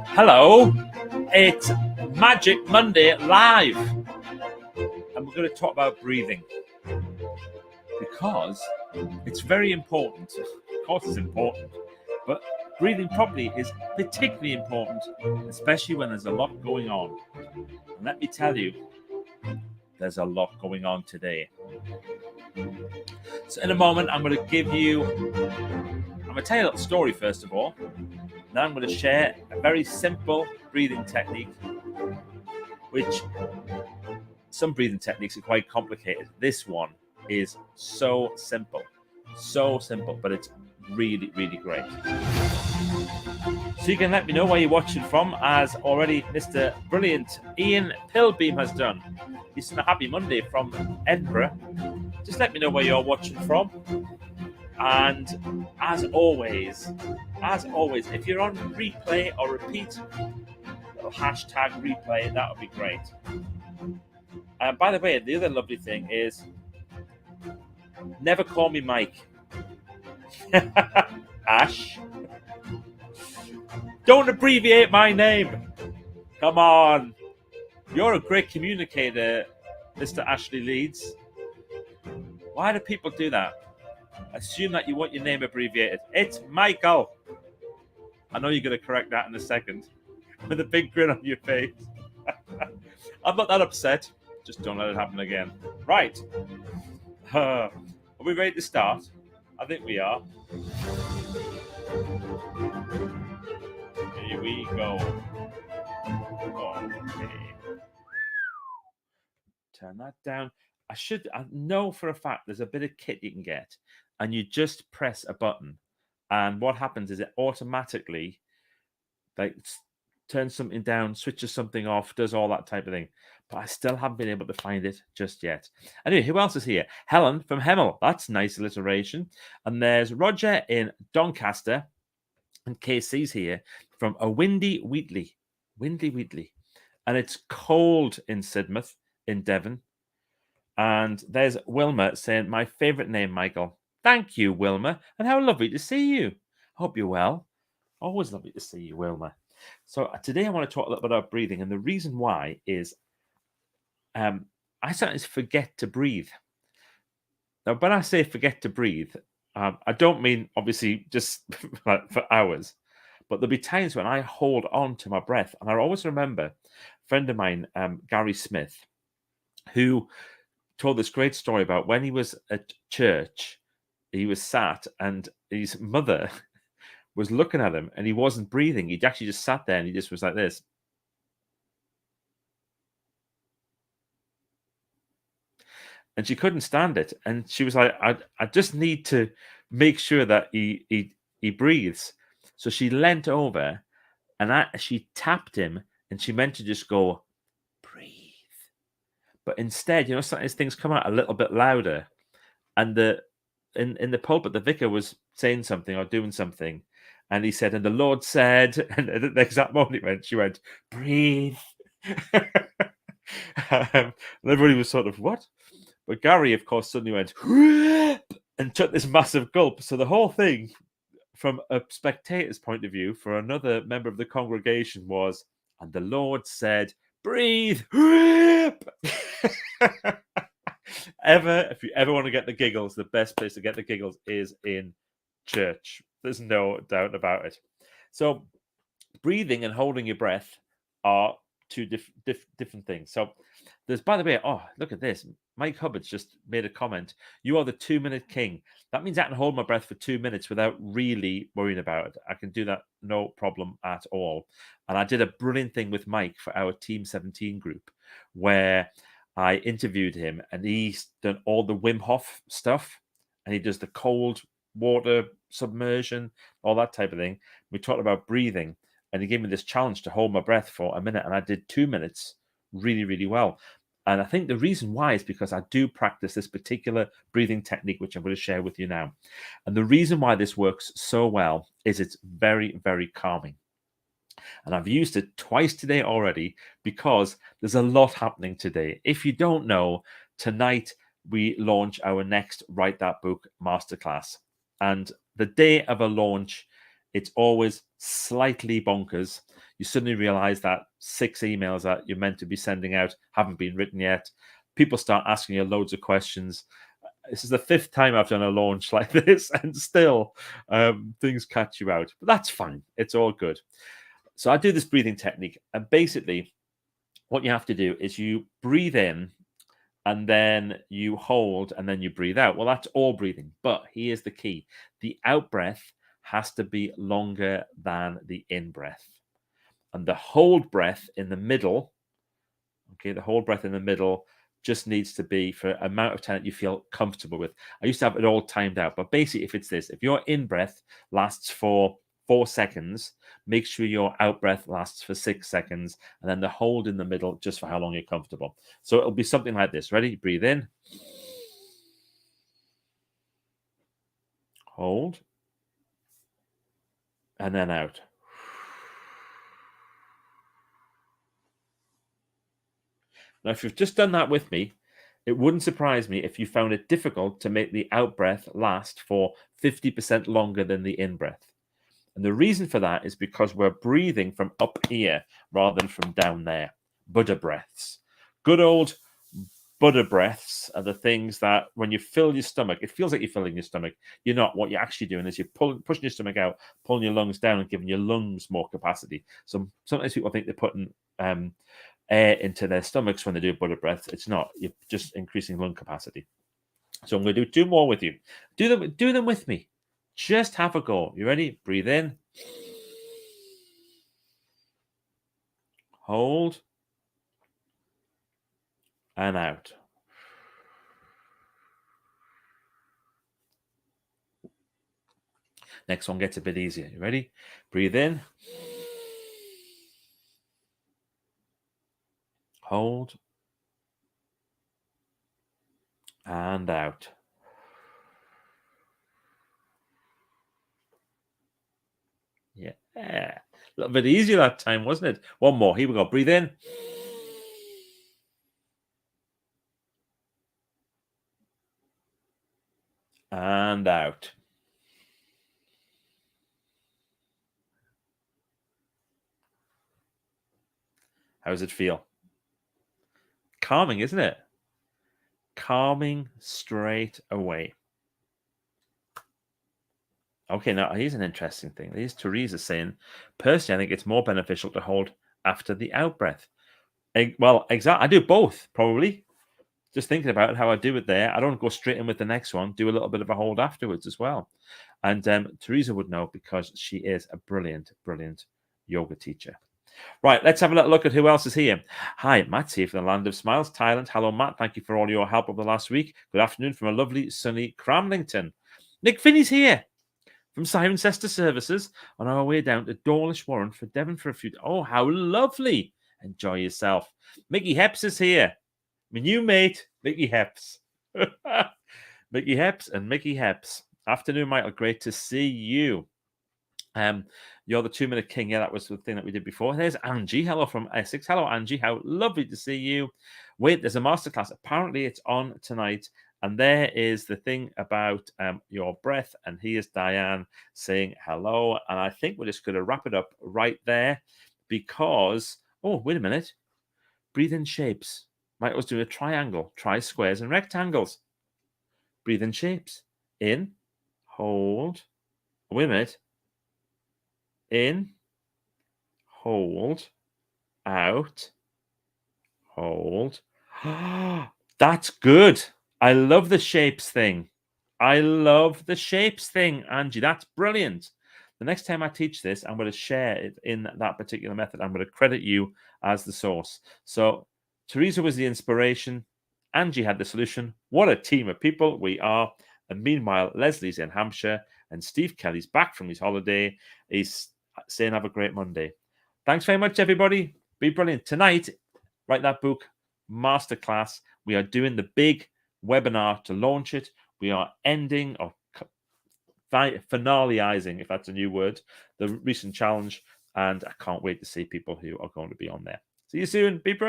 Hello, it's Magic Monday Live, and we're going to talk about breathing because it's very important. Of course, it's important, but breathing properly is particularly important, especially when there's a lot going on. And let me tell you, there's a lot going on today. So, in a moment, I'm going to tell you a little story first of all. Then I'm going to share a very simple breathing technique, which some breathing techniques are quite complicated. This one is so simple, but it's really, really great. So you can let me know where you're watching from, as already Mr. Brilliant Ian Pilbeam has done. He's done a happy Monday from Edinburgh. Just let me know where you're watching from. And as always, if you're on replay or repeat, little hashtag replay, that would be great. And by the way, the other lovely thing is never call me Mike. Ash. Don't abbreviate my name. Come on. You're a great communicator, Mr. Ashley Leeds. Why do people do that? Assume that you want your name abbreviated. It's Michael. I know you're going to correct that in a second with a big grin on your face. I'm not that upset. Just don't let it happen again. Right. Are we ready to start? I think we are. Here we go. Okay. Turn that down. I know for a fact there's a bit of kit you can get, and you just press a button, and what happens is it automatically turns something down, switches something off, does all that type of thing. But I still haven't been able to find it just yet. Anyway, who else is here? Helen from Hemel. That's nice alliteration. And there's Roger in Doncaster, and KC's here from a windy Wheatley. And it's cold in Sidmouth in Devon. And there's Wilma saying, my favourite name, Michael. Thank you, Wilma. And how lovely to see you. Hope you're well. Always lovely to see you, Wilma. So today I want to talk a little bit about breathing. And the reason why is I sometimes forget to breathe. Now, when I say forget to breathe, I don't mean, obviously, just for hours. But there'll be times when I hold on to my breath. And I always remember a friend of mine, Gary Smith, who told this great story about when he was at church, he was sat and his mother was looking at him and he wasn't breathing. He'd actually just sat there and he just was like this. And she couldn't stand it. And she was like, I just need to make sure that he breathes. So she leant over and she tapped him and she meant to just go, breathe. But instead, sometimes things come out a little bit louder. And in the pulpit, the vicar was saying something or doing something. And he said, and the Lord said, and at the exact moment she went, breathe. And everybody was sort of, what? But Gary, of course, suddenly went, and took this massive gulp. So the whole thing, from a spectator's point of view, for another member of the congregation was, and the Lord said, breathe. If you ever want to get the giggles, the best place to get the giggles is in church. There's no doubt about it. So breathing and holding your breath are two different things. So there's, by the way, look at this. Mike Hubbard's just made a comment. You are the 2-minute king. That means I can hold my breath for 2 minutes without really worrying about it. I can do that no problem at all. And I did a brilliant thing with Mike for our Team 17 group where I interviewed him and he's done all the Wim Hof stuff and he does the cold water submersion, all that type of thing. We talked about breathing and he gave me this challenge to hold my breath for a minute and I did 2 minutes really, really well. And I think the reason why is because I do practice this particular breathing technique, which I'm going to share with you now. And the reason why this works so well is it's very, very calming. And I've used it twice today already because there's a lot happening today. If you don't know, tonight we launch our next Write That Book masterclass. And the day of a launch it's always slightly bonkers. You suddenly realize that 6 emails that you're meant to be sending out haven't been written yet. People start asking you loads of questions. This is the 5th time I've done a launch like this, and still things catch you out. But that's fine. It's all good. So I do this breathing technique, and basically what you have to do is you breathe in, and then you hold, and then you breathe out. Well, that's all breathing. But here's the key. The out breath has to be longer than the in breath. And the hold breath in the middle, okay, the hold breath in the middle just needs to be for an amount of time that you feel comfortable with. I used to have it all timed out, but basically, if it's this, if your in breath lasts for 4 seconds, make sure your out breath lasts for 6 seconds, and then the hold in the middle just for how long you're comfortable. So it'll be something like this. Ready? Breathe in, hold, and then out. Now, if you've just done that with me, it wouldn't surprise me if you found it difficult to make the out breath last for 50% longer than the in breath. And the reason for that is because we're breathing from up here rather than from down there. Buddha breaths. Good old Buddha breaths are the things that when you fill your stomach, it feels like you're filling your stomach. You're not. What you're actually doing is you're pushing your stomach out, pulling your lungs down, and giving your lungs more capacity. So sometimes people think they're putting air into their stomachs when they do Buddha breaths. It's not. You're just increasing lung capacity. So I'm going to do 2 more with you. Do them with me. Just have a go. You ready? Breathe in. Hold. And out. Next one gets a bit easier. You ready? Breathe in. Hold. And out. Yeah. A little bit easier that time, wasn't it? One more. Here we go. Breathe in. And out. How does it feel? Calming, isn't it? Calming straight away. Okay, now here's an interesting thing. Here's Teresa saying, personally, I think it's more beneficial to hold after the out breath. Well, exactly. I do both, probably. Just thinking about how I do it there. I don't go straight in with the next one. Do a little bit of a hold afterwards as well. And Teresa would know because she is a brilliant, brilliant yoga teacher. Right, let's have a little look at who else is here. Hi, Matt's here from the Land of Smiles, Thailand. Hello, Matt. Thank you for all your help over the last week. Good afternoon from a lovely, sunny Cramlington. Nick Finney's here from Cirencester Services on our way down to Dawlish Warren for Devon for a few. Oh, how lovely! Enjoy yourself. Mickey Heps is here. My new mate, Mickey Heps. Mickey Heps and Mickey Heps. Afternoon, Michael. Great to see you. You're the 2-minute king. Yeah, that was the thing that we did before. There's Angie. Hello from Essex. Hello, Angie. How lovely to see you. Wait, there's a masterclass. Apparently, it's on tonight. And there is the thing about your breath. And here's Diane saying hello. And I think we're just going to wrap it up right there because, oh, wait a minute. Breathe in shapes. Michael's doing a triangle. Try squares and rectangles. Breathe in shapes. In, hold. Wait a minute. In, hold, out, hold. That's good. I love the shapes thing. I love the shapes thing, Angie. That's brilliant. The next time I teach this, I'm going to share it in that particular method. I'm going to credit you as the source. So Teresa was the inspiration. Angie had the solution. What a team of people we are. And meanwhile, Leslie's in Hampshire and Steve Kelly's back from his holiday. He's saying have a great Monday. Thanks very much, everybody. Be brilliant. Tonight, write that book, Masterclass. We are doing the big webinar to launch it. We are ending or finaleizing, if that's a new word, the recent challenge. And I can't wait to see people who are going to be on there. See you soon. Be brilliant.